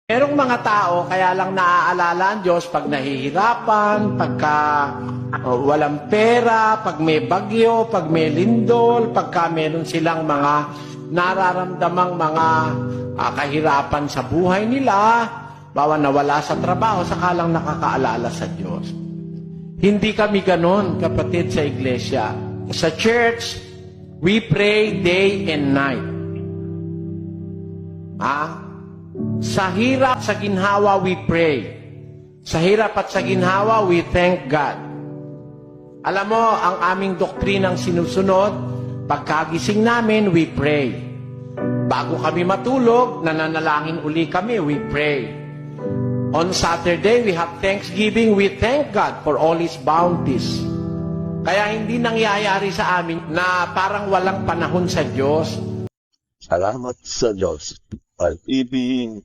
Merong mga tao, kaya lang naaalala ang Diyos pag nahihirapan, pagka walang pera, pag may bagyo, pag may lindol, pagka meron silang mga nararamdamang mga kahirapan sa buhay nila, bawa nawala sa trabaho, saka lang nakakaalala sa Diyos. Hindi kami ganon, kapatid, sa iglesia. Sa church, we pray day and night. Sa hirap, sa ginhawa, we pray. Sa hirap at sa ginhawa, we thank God. Alam mo, ang aming doktrinang sinusunod, pagkagising namin, we pray. Bago kami matulog, nananalangin uli kami, we pray. On Saturday, we have Thanksgiving, we thank God for all His bounties. Kaya hindi nangyayari sa amin na parang walang panahon sa Diyos. Salamat sa Diyos. Pag-ibig